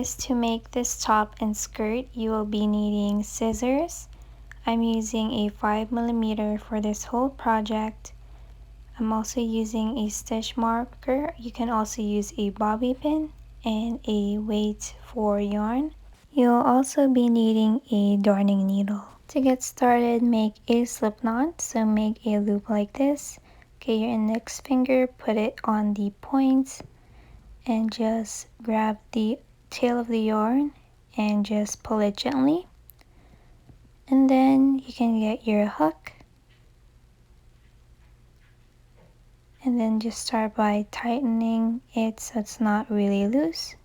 guys, to make this top and skirt, you will be needing scissors. I'm using a 5mm for this whole project. I'm also using a stitch marker. You can also use a bobby pin and a weight for yarn. You'll also be needing a darning needle. To get started, make a slip knot. So make a loop like this. Get your index finger, put it on the points, and just grab the tail of the yarn and just pull it gently. And then you can get your hook and then just start by tightening it so it's not really loose,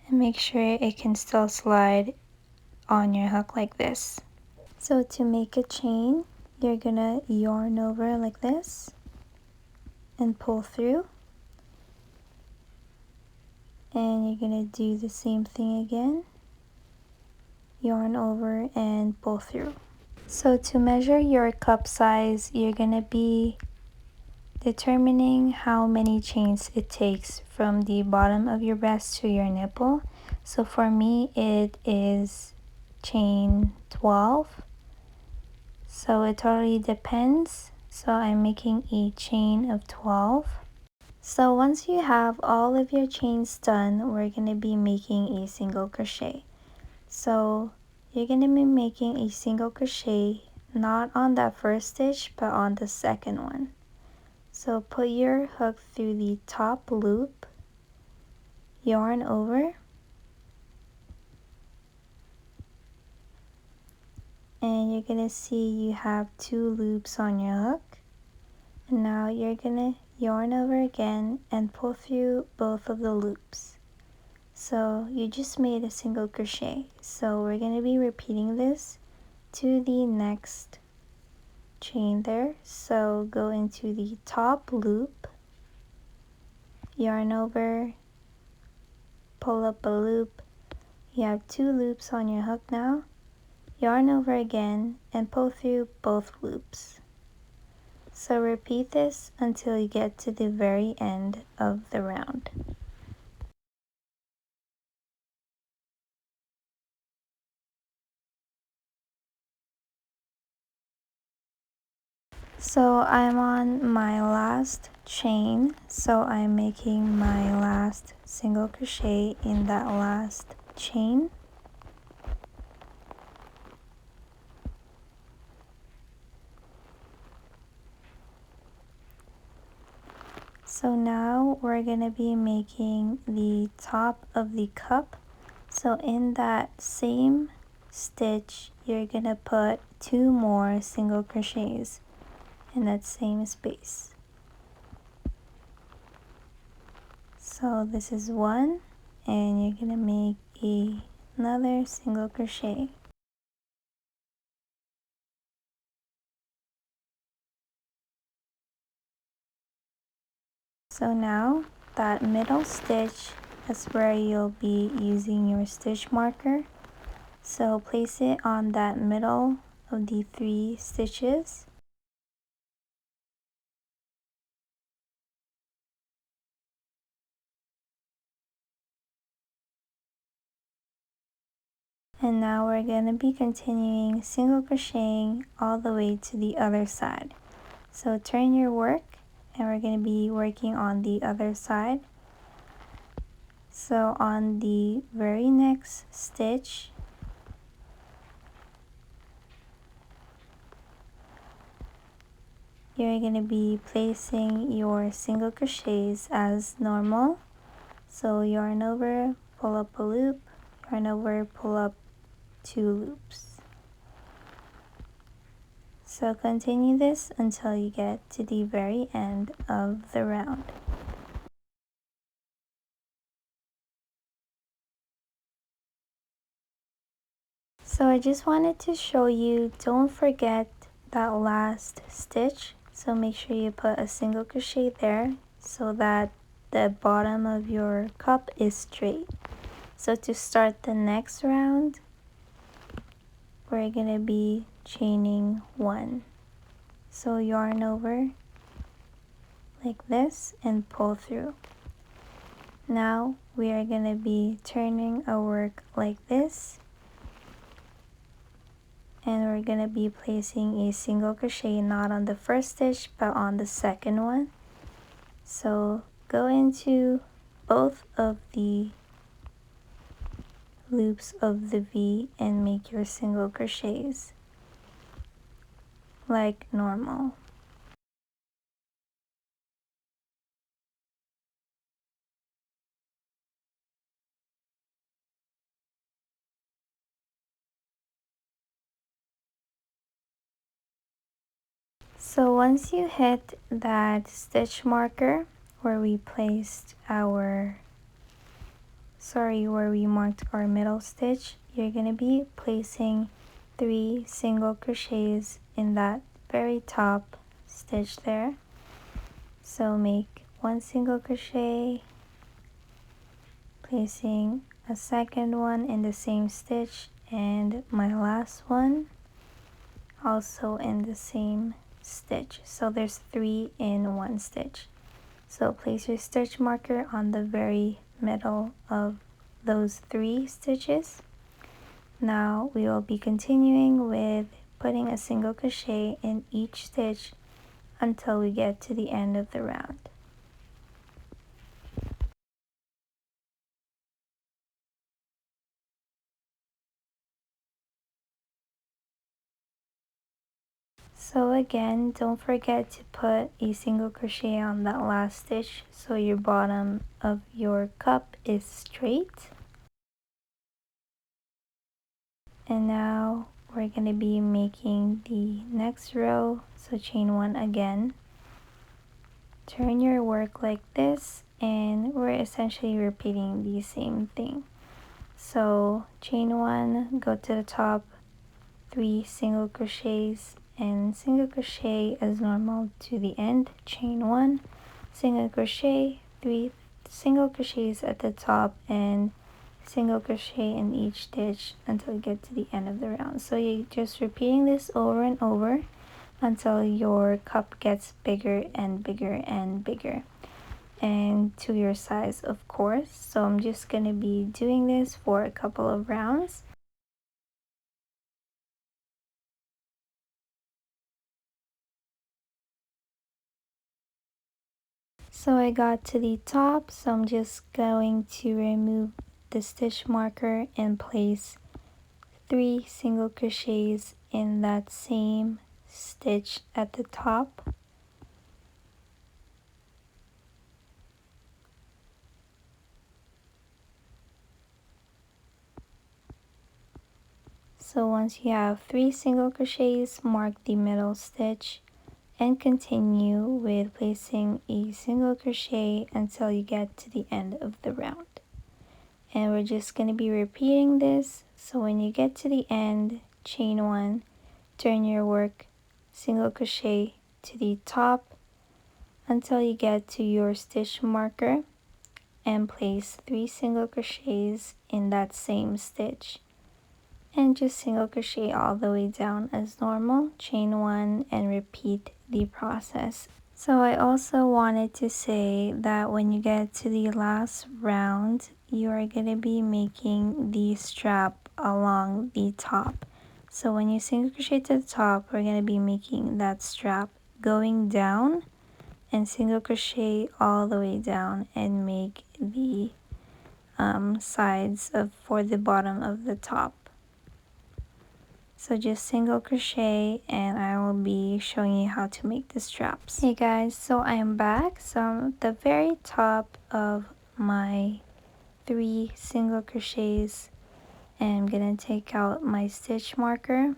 and make sure it can still slide on your hook like this. So to make a chain, you're gonna yarn over like this and pull through, and you're gonna do the same thing again, yarn over and pull through. So to measure your cup size, you're gonna be determining how many chains it takes from the bottom of your breast to your nipple. So for me it is chain 12, so it totally depends. So I'm making a chain of 12. So once you have all of your chains done, we're going to be making a single crochet. So you're going to be making a single crochet not on that first stitch but on the second one. So put your hook through the top loop, yarn over, and you're going to see you have 2 loops on your hook. And now you're going to yarn over again and pull through both of the loops. So you just made a single crochet. So we're going to be repeating this to the next chain there. So go into the top loop, yarn over, pull up a loop. You have 2 loops on your hook now. Yarn over again and pull through both loops. So repeat this until you get to the very end of the round. So I'm on my last chain, so I'm making my last single crochet in that last chain. So now we're gonna be making the top of the cup. So in that same stitch, you're gonna put 2 more single crochets in that same space. So this is 1, and you're gonna make another single crochet. So now that middle stitch is where you'll be using your stitch marker. So place it on that middle of the 3 stitches. And now we're going to be continuing single crocheting all the way to the other side. So turn your work, and we're going to be working on the other side. So on the very next stitch, you're going to be placing your single crochets as normal. So yarn over, pull up a loop, yarn over, pull up 2 loops. So continue this until you get to the very end of the round. So I just wanted to show you, don't forget that last stitch. So make sure you put a single crochet there so that the bottom of your cup is straight. So to start the next round, we're gonna be chaining 1. So yarn over like this and pull through. Now we are going to be turning our work like this, and we're going to be placing a single crochet not on the first stitch but on the second one. So go into both of the loops of the V and make your single crochets like normal. So once you hit that stitch marker where we placed our, where we marked our middle stitch, you're going to be placing 3 single crochets in that very top stitch there. So make 1 single crochet, placing a second one in the same stitch, and my last one also in the same stitch. So there's 3 in 1 stitch. So place your stitch marker on the very middle of those 3 stitches. Now we will be continuing with putting a single crochet in each stitch until we get to the end of the round. So again, don't forget to put a single crochet on that last stitch so your bottom of your cup is straight. And now we're going to be making the next row. So chain 1 again. Turn your work like this, and we're essentially repeating the same thing. So chain 1, go to the top, 3 single crochets, and single crochet as normal to the end. Chain 1, single crochet, 3 single crochets at the top, and single crochet in each stitch until you get to the end of the round. So you're just repeating this over and over until your cup gets bigger and bigger and bigger, and to your size, of course. So I'm just going to be doing this for a couple of rounds. So I got to the top, so I'm just going to remove the stitch marker and place 3 single crochets in that same stitch at the top. So once you have 3 single crochets, mark the middle stitch and continue with placing a single crochet until you get to the end of the round. And we're just going to be repeating this. So when you get to the end, chain 1, turn your work, single crochet to the top until you get to your stitch marker, and place 3 single crochets in that same stitch, and just single crochet all the way down as normal. Chain 1 and repeat the process. So I also wanted to say that when you get to the last round, you are going to be making the strap along the top. So when you single crochet to the top, we're going to be making that strap going down, and single crochet all the way down and make the sides for the bottom of the top. So just single crochet, and I will be showing you how to make the straps. Hey guys, so I am back. So I'm at the very top of my 3 single crochets, and I'm gonna take out my stitch marker.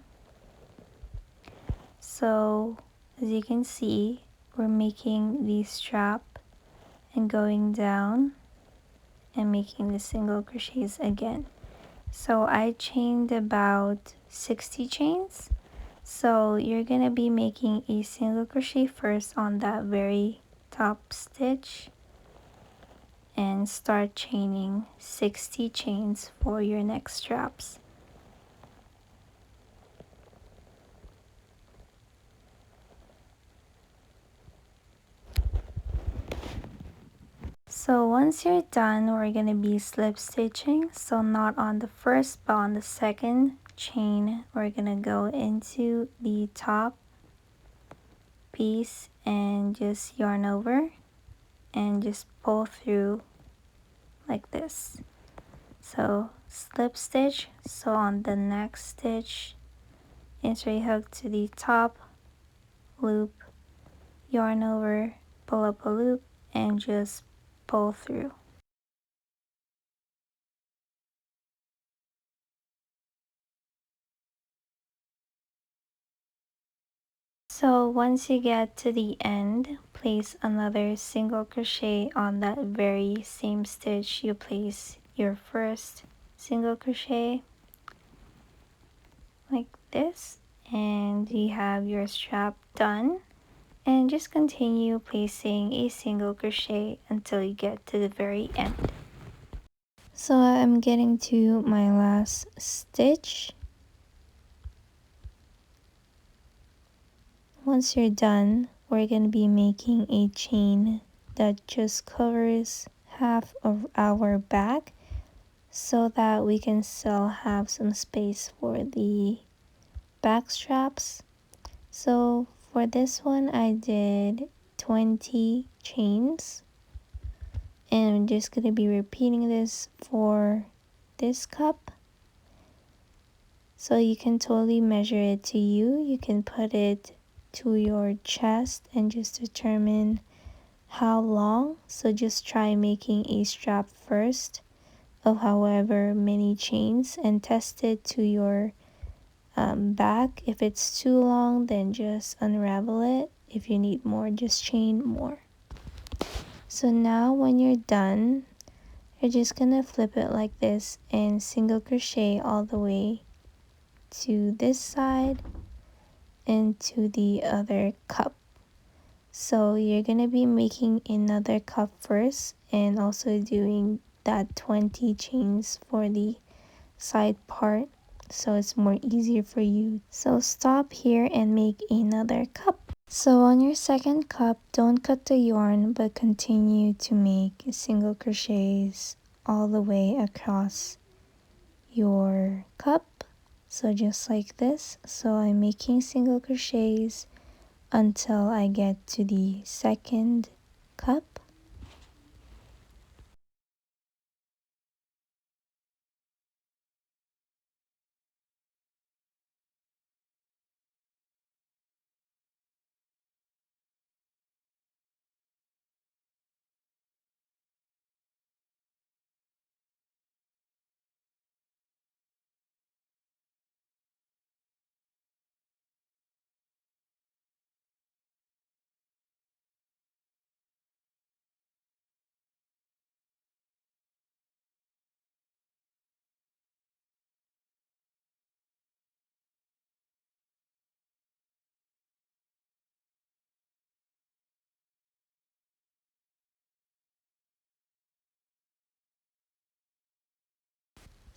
So as you can see, we're making the strap and going down and making the single crochets again. So I chained about 60 chains. So you're gonna be making a single crochet first on that very top stitch and start chaining 60 chains for your next straps. So once you're done, we're going to be slip stitching. So not on the first but on the second chain, we're going to go into the top piece and just yarn over and just pull through like this. So slip stitch. So on the next stitch, insert hook to the top loop, yarn over, pull up a loop, and just pull through. So once you get to the end, place another single crochet on that very same stitch you place your first single crochet like this, and you have your strap done. And just continue placing a single crochet until you get to the very end. So I'm getting to my last stitch. Once you're done, we're going to be making a chain that just covers half of our back so that we can still have some space for the back straps. So for this one, I did 20 chains, and I'm just going to be repeating this for this cup. So you can totally measure it to you. You can put it to your chest and just determine how long. So just try making a strap first of however many chains and test it to your back. If it's too long, then just unravel it. If you need more, just chain more. So now when you're done, you're just gonna flip it like this and single crochet all the way to this side and to the other cup. So you're gonna be making another cup first and also doing that 20 chains for the side part, so it's more easier for you. So stop here and make another cup. So on your second cup, don't cut the yarn but continue to make single crochets all the way across your cup. So just like this. So I'm making single crochets until I get to the second cup.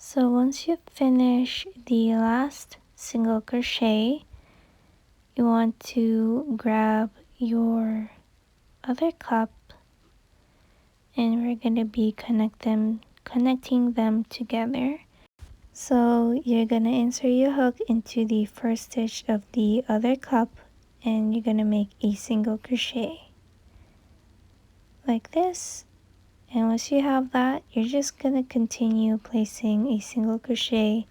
So once you finish the last single crochet, you want to grab your other cup and we're going to be connecting them together. So you're going to insert your hook into the first stitch of the other cup and you're going to make a single crochet like this. And once you have that, you're just going to continue placing a single crochet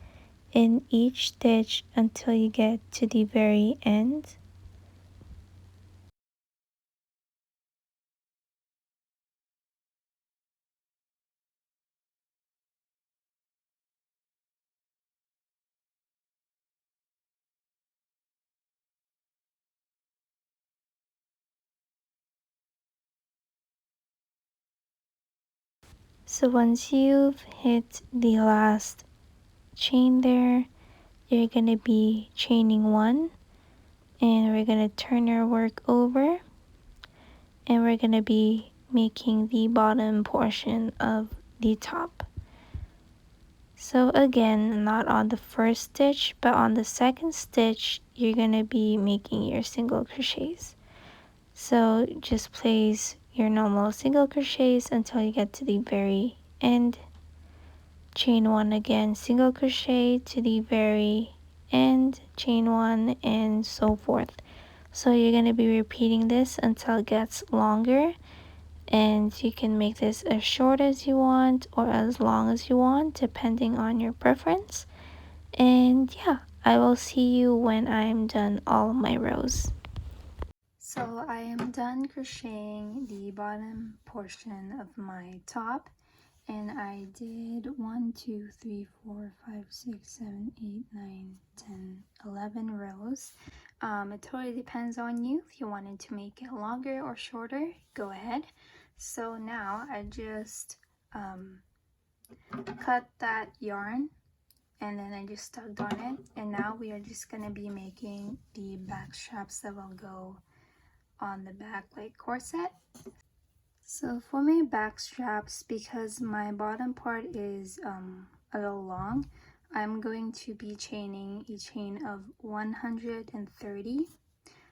in each stitch until you get to the very end. So once you've hit the last chain there, you're going to be chaining one, and we're going to turn our work over and we're going to be making the bottom portion of the top. So again, not on the first stitch but on the second stitch, you're going to be making your single crochets. So just place your normal single crochets until you get to the very end. Chain one again, single crochet to the very end, chain one, and so forth. So you're going to be repeating this until it gets longer, and you can make this as short as you want or as long as you want depending on your preference. And yeah, I will see you when I'm done all my rows. So I am done crocheting the bottom portion of my top, and I did 1 2 3 4 5 6 7 8 9 10 11 rows. It totally depends on you. If you wanted to make it longer or shorter, go ahead. So now I just cut that yarn, and then I just tugged on it, and now we are just gonna be making the back straps that will go on the back like corset. So for my back straps, because my bottom part is a little long, I'm going to be chaining a chain of 130.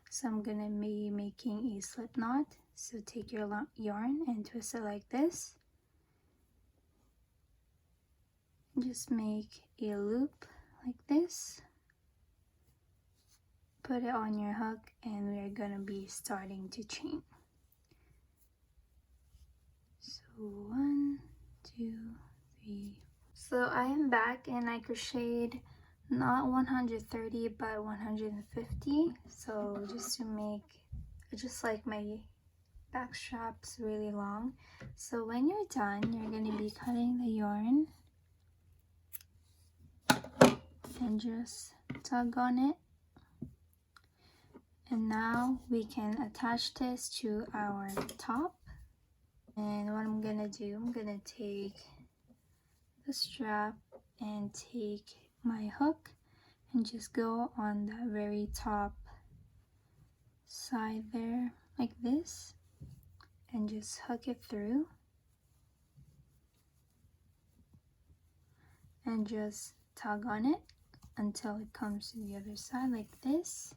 So I'm gonna be making a slip knot. So take your yarn and twist it like this. Just make a loop like this. Put it on your hook, and we're gonna be starting to chain. So 1 2 3. So I am back, and I crocheted not 130 but 150. So just to make just like my back straps really long. So when you're done, you're going to be cutting the yarn and just tug on it. And now we can attach this to our top. And what I'm gonna do, I'm gonna take the strap and take my hook and just go on the very top side there like this, and just hook it through and just tug on it until it comes to the other side like this.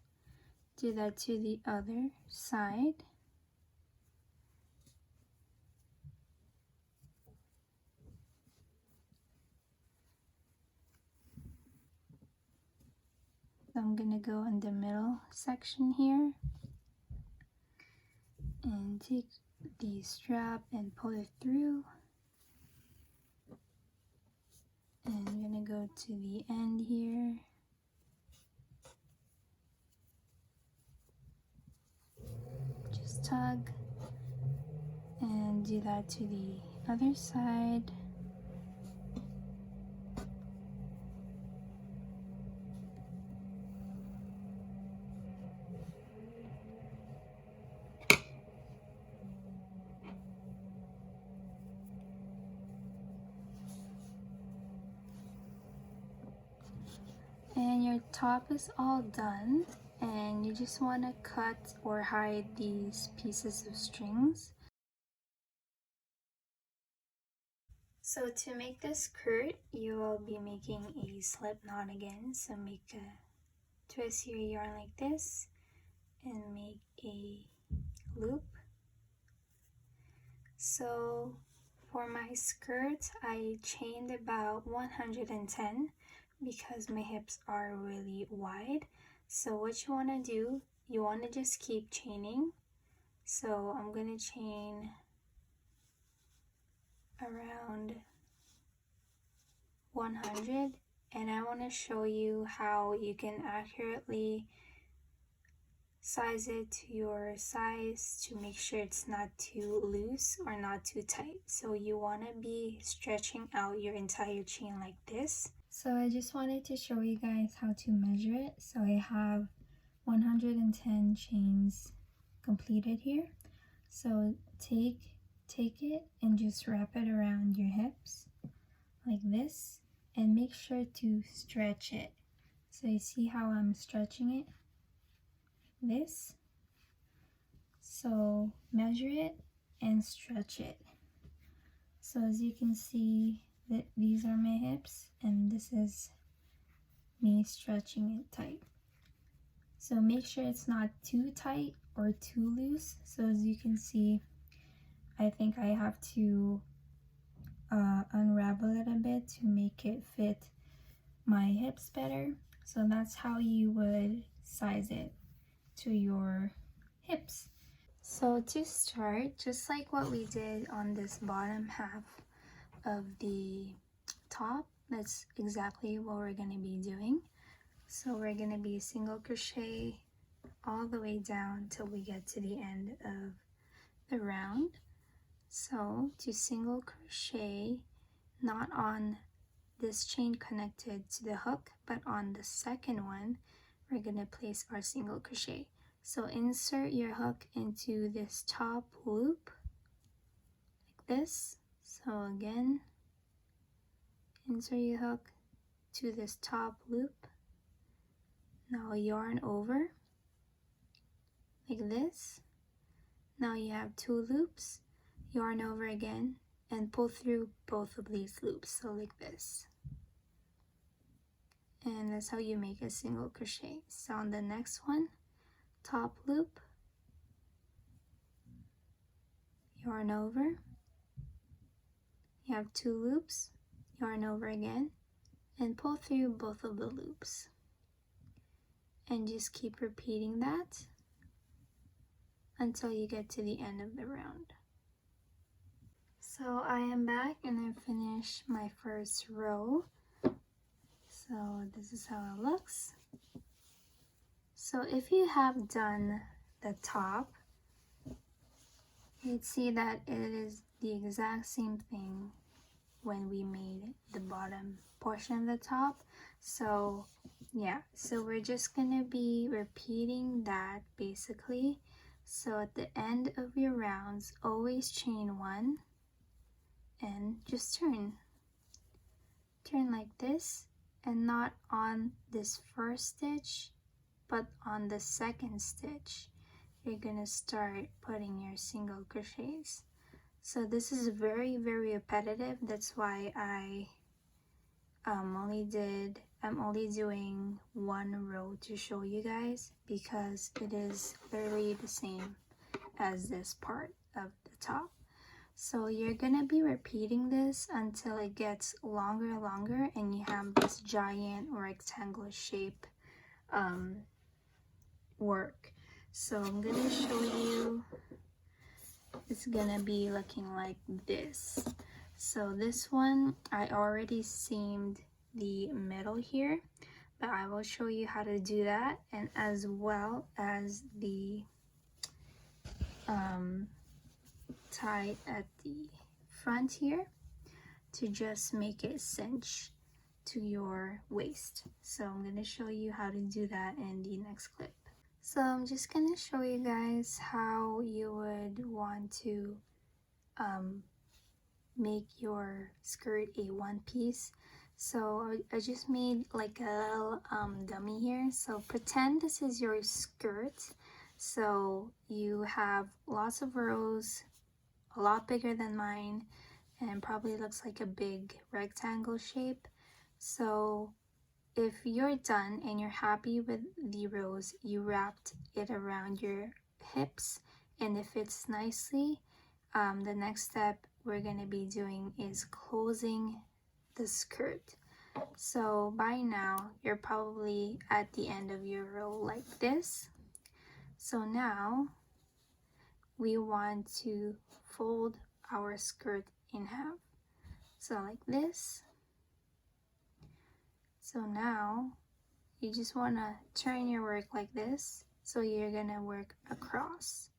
Do that to the other side. So I'm gonna go in the middle section here and take the strap and pull it through, and I'm gonna go to the end here, just tug and do that to the other side. And your top is all done, and you just want to cut or hide these pieces of strings. So to make this skirt, you will be making a slip knot again. So make a twist your yarn like this and make a loop. So for my skirt, I chained about 110 because my hips are really wide. So what you want to do, you want to just keep chaining. So I'm going to chain around 100, and I want to show you how you can accurately size it to your size to make sure it's not too loose or not too tight. So you want to be stretching out your entire chain like this. So I just wanted to show you guys how to measure it. So I have 110 chains completed here. So take it and just wrap it around your hips like this, and make sure to stretch it. So you see how I'm stretching it? This. So measure it and stretch it. So as you can see, that these are my hips, and this is me stretching it tight. So make sure it's not too tight or too loose. So as you can see, I think I have to unravel it a bit to make it fit my hips better. So that's how you would size it to your hips. So to start, just like what we did on this bottom half of the top, that's exactly what we're going to be doing. So we're going to be single crochet all the way down till we get to the end of the round. So to single crochet, not on this chain connected to the hook, but on the second one, we're going to place our single crochet. So insert your hook into this top loop like this. So again, insert your hook to this top loop. Now yarn over like this. Now you have 2 loops, yarn over again, and pull through both of these loops, so like this. And that's how you make a single crochet. So on the next one, top loop, yarn over, you have 2 loops, yarn over again, and pull through both of the loops. And just keep repeating that until you get to the end of the round. So I am back and I finished my first row. So this is how it looks. So if you have done the top, you'd see that it is the exact same thing when we made the bottom portion of the top. So yeah, so we're just gonna be repeating that basically. So at the end of your rounds, always chain 1 and just turn like this, and not on this first stitch but on the second stitch. You're gonna start putting your single crochets. So this is very repetitive. That's why I'm only doing 1 row to show you guys, because it is literally the same as this part of the top. So you're gonna be repeating this until it gets longer and longer and you have this giant rectangular shape work. So I'm gonna show you, it's gonna be looking like this. So this one, I already seamed the middle here, but I will show you how to do that, and as well as the tie at the front here to just make it cinch to your waist. So I'm going to show you how to do that in the next clip. So I'm just going to show you guys how you would want to make your skirt a one piece. So I just made like a little dummy here. So pretend this is your skirt. So you have lots of rows, a lot bigger than mine, and probably looks like a big rectangle shape. So if you're done and you're happy with the rows, you wrapped it around your hips and it fits nicely. The next step we're going to be doing is closing the skirt. So by now you're probably at the end of your row like this. So now we want to fold our skirt in half, so like this. So now you just want to turn your work like this, so you're gonna work across.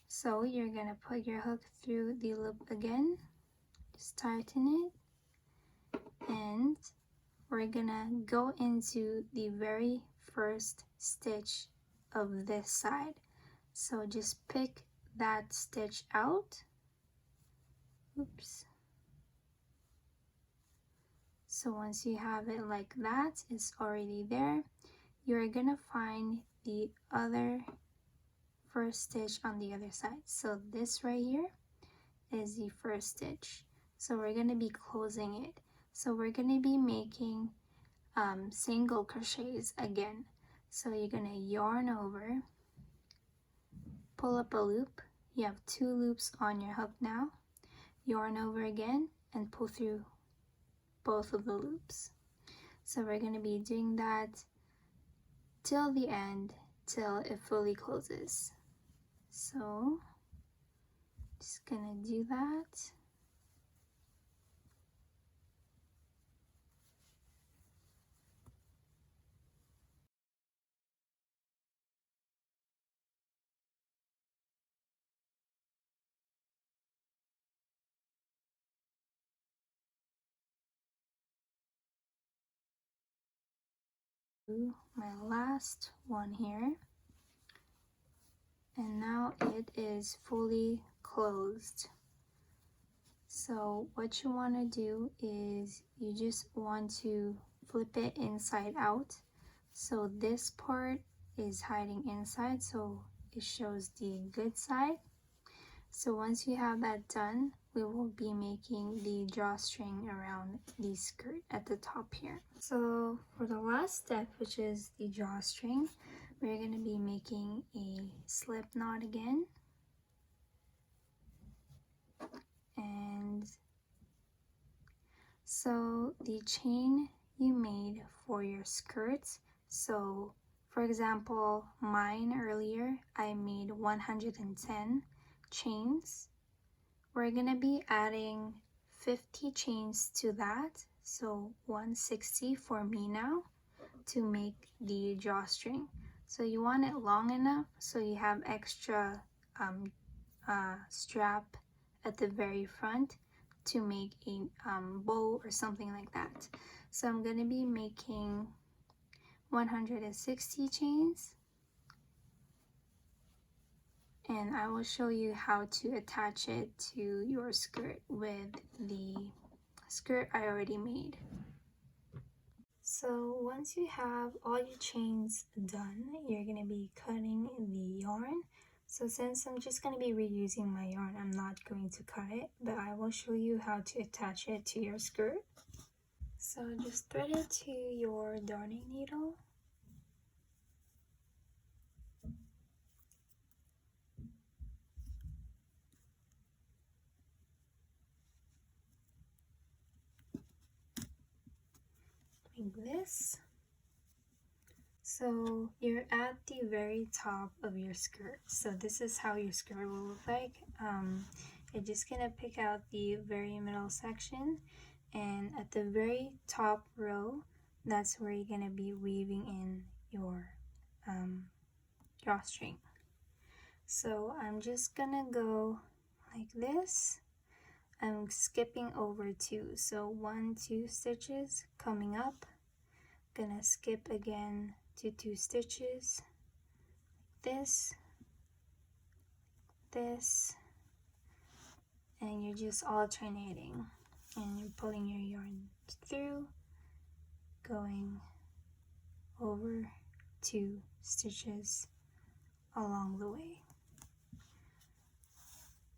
So you're gonna put your hook through the loop again, just tighten it, and we're gonna go into the very first stitch of this side. So just pick that stitch out. Oops. So once you have it like that, it's already there. You're gonna find the other first stitch on the other side. So this right here is the first stitch. So we're gonna be closing it. So we're gonna be making single crochets again. So you're gonna yarn over, pull up a loop, You have 2 loops on your hook now. Yarn over again and pull through both of the loops. So we're going to be doing that till the end, till it fully closes. So just gonna do that. My last one here, and now it is fully closed. So what you want to do is you just want to flip it inside out, so this part is hiding inside, so it shows the good side. So once you have that done, we will be making the drawstring around the skirt at the top here. So for the last step, which is the drawstring, we're going to be making a slip knot again. And so the chain you made for your skirts, so for example, mine earlier, I made 110 chains. We're gonna be adding 50 chains to that, so 160 for me now to make the drawstring. So you want it long enough so you have extra strap at the very front to make a bow or something like that. So I'm gonna be making 160 chains, and I will show you how to attach it to your skirt with the skirt I already made. So once you have all your chains done, you're going to be cutting the yarn. So since I'm just going to be reusing my yarn, I'm not going to cut it, but I will show you how to attach it to your skirt. So just thread it to your darning needle. Like this. So you're at the very top of your skirt. So this is how your skirt will look like. You're just gonna pick out the very middle section, and at the very top row, that's where you're gonna be weaving in your drawstring. So I'm just gonna go like this. I'm skipping over 2, so 1, 2 stitches coming up, gonna skip again to 2 stitches, this, and you're just alternating, and you're pulling your yarn through, going over 2 stitches along the way.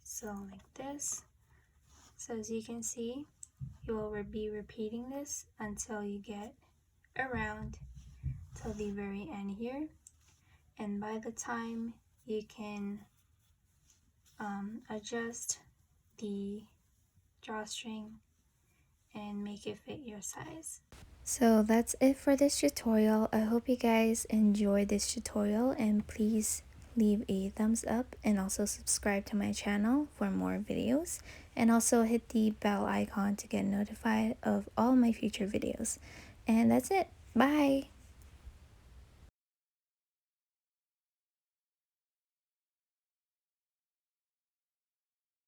So like this. So as you can see, you will be repeating this until you get around till the very end here, and by the time you can adjust the drawstring and make it fit your size. So that's it for this tutorial. I hope you guys enjoyed this tutorial, and please leave a thumbs up and also subscribe to my channel for more videos, and also hit the bell icon to get notified of all my future videos. And that's it. Bye!